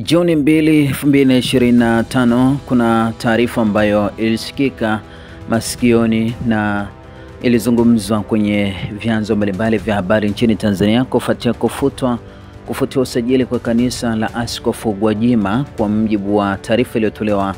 Juni 2, 2025 kuna taarifa ambayo ilisikika masikioni na ilizungumzwa kwenye vyanzo mbalimbali vya habari nchini Tanzania kufuatia kufutiwa usajili kwa kanisa la Askofu Gwajima. Kwa mjibu wa taarifa iliyotolewa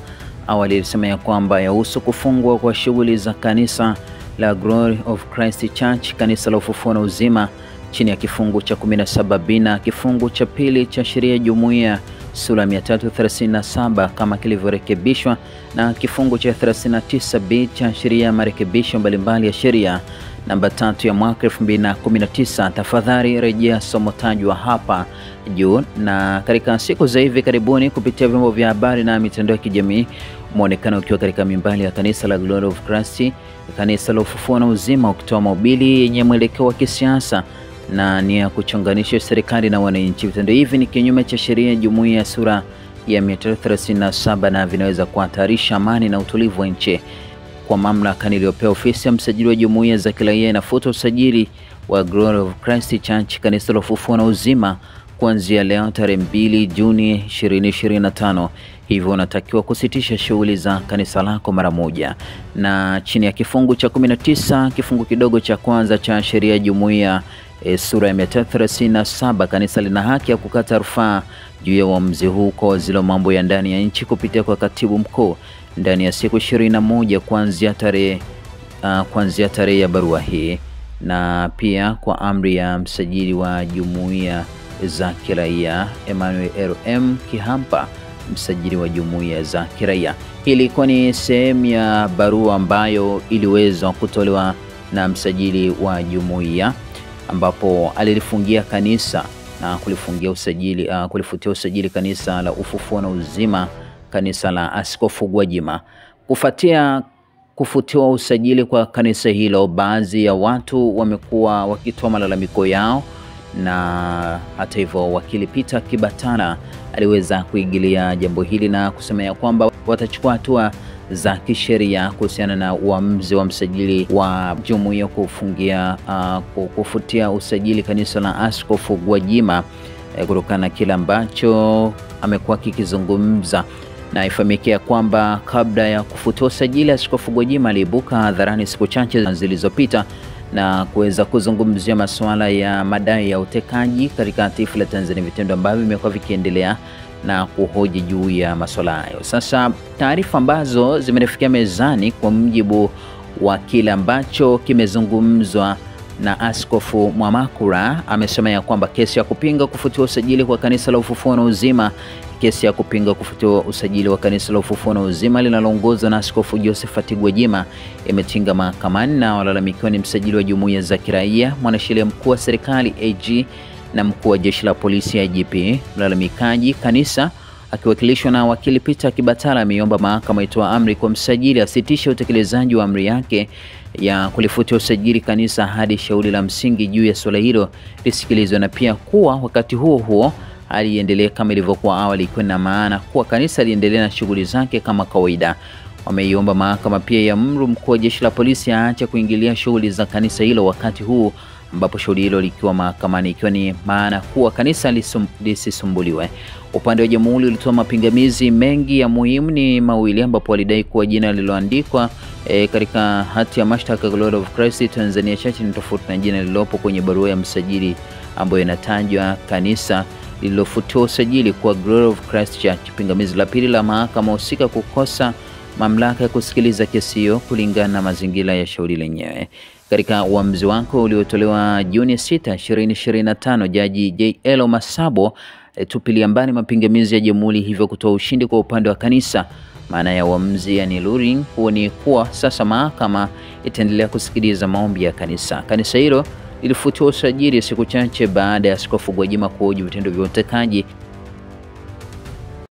awali, ilisema ya kwamba yahusu kufungwa kwa shughuli za kanisa la Glory of Christ Church, kanisa la ufufuo na uzima, chini ya kifungu cha 17B na kifungu cha pili cha sheria ya jumuiya sura 337 kama kilivyorekebishwa na kifungu cha 39B cha sheria ya marekebisho mbalimbali ya sheria namba 3 ya mwaka 2019. Tafadhali rejea somo tajwa hapa juu. Na katika siku za hivi karibuni kupitia vyombo vya habari na mitandao ya kijamii, muonekano ukiwa katika mimbali ya kanisa la Glory of Christ, kanisa la ufufuo na uzima, ukitoa mahubiri yenye mwelekeo wa kisiasa na nia kuchonganisha serikali na wananchi. Vitendo hivi ni kinyume cha sheria ya jumuiya sura ya 337 na vinaweza kuhatarisha amani na utulivu wa nchi. Kwa mamlaka niliyopewa, ofisi ya msajili wa jumuiya za kiraia inafuta usajili wa Glory of Christ Church, kanisa la ufufuo na uzima kuanzia leo tarehe 2 Juni 2025. Hivyo unatakiwa kusitisha shughuli za kanisa lako mara moja. Na chini ya kifungu cha 19 kifungu kidogo cha kwanza cha sheria ya jumuiya sura ya 337, kanisa lina haki ya kukata rufaa juu ya uamuzi huu kwa waziri wa mambo ya ndani ya nchi kupitia kwa katibu mkuu ndani ya siku 21 kuanzia tarehe ya barua hii, na pia kwa amri ya msajili wa jumuiya za kiraia Emmanuel RM Kihampa, msajili wa jumuiya za kiraia. Hii ilikuwa ni sehemu ya barua ambayo iliweza kutolewa na msajili wa jumuiya, ambapo alilifungia kanisa na kulifutia usajili kanisa la ufufuo na uzima, kanisa la Askofu Gwajima. Kufuatia kufutiwa usajili kwa kanisa hilo, baadhi ya watu wamekuwa wakitoa malalamiko yao, na hata hivyo wakili Peter Kibatala aliweza kuingilia jambo hili na kusema ya kwamba watachukua hatua za kisheria kuhusiana na uamuzi wa msajili wa jumuiya kufutia usajili kanisa la Askofu Gwajima kutokana na kile ambacho amekuwa kikizungumza. Na ifahamike kwamba kabla ya kufutia usajili, Askofu Gwajima aliibuka hadharani siku chache zilizopita na kuweza kuzungumzia masuala ya madai ya utekaji katika taifa la Tanzania, vitendo ambavyo vimekuwa vikiendelea na kuhoji juu ya masuala hayo. Sasa taarifa ambazo zimefikia mezani kwa mjibu wa kile ambacho kimezungumzwa na Askofu Mwamakura, amesema ya kwamba kesi ya kupinga kufutiwa usajili kwa kanisa la ufufuo na uzima, kesi ya kupinga kufutiwa usajili wa kanisa la ufufuo na uzima linaloongozwa na Askofu Josephat Gwajima imetinga mahakamani, na walalamikiwa ni msajili wa jumuiya za kiraia, mwanasheria mkuu wa serikali AG na mkuu wa jeshi la polisi IGP. Mlalamikaji kanisa akiwakilishwa na wakili Peter Kibatala ameomba mahakama itoe amri kwa msajili asitishe utekelezaji wa amri yake ya kulifutia usajili kanisa hadi shauri la msingi juu ya swala hilo lisikilizwe, na pia kuwa wakati huo huo aliendelea kama ilivyokuwa awali, ikiwa na maana kuwa kanisa liendelea na shughuli zake kama kawaida. Wameiomba mahakama pia ya amuru mkuu wa jeshi la polisi aache kuingilia shughuli za kanisa hilo wakati huu ambapo shauri hilo likiwa mahakamani, ikiwa ni maana kuwa kanisa lisisumbuliwe. Upande wa jamhuri ulitoa mapingamizi mengi ya muhimu ni mawili, ambapo walidai kuwa jina lililoandikwa katika hati ya mashtaka Glory of Christ Tanzania Church ni tofauti na jina lililopo kwenye barua ya msajili ambayo inatajwa kanisa lililofutiwa usajili kwa Glory of Christ Church. Pingamizi la pili la mahakama husika kukosa mamlaka ya kusikiliza kesi hiyo kulingana na mazingira ya shauri lenyewe. Katika uamuzi wako uliotolewa Juni 6, 2025, Jaji JL Masabo tupilia mbali mapingamizi ya jamhuri, hivyo kutoa ushindi kwa upande wa kanisa. Maana ya uamuzi yani ruling huo ni kuwa sasa mahakama itaendelea kusikiliza maombi ya kanisa. Kanisa hilo lilifutiwa usajili siku chache baada ya Askofu Gwajima kuhoji vitendo vya utekaji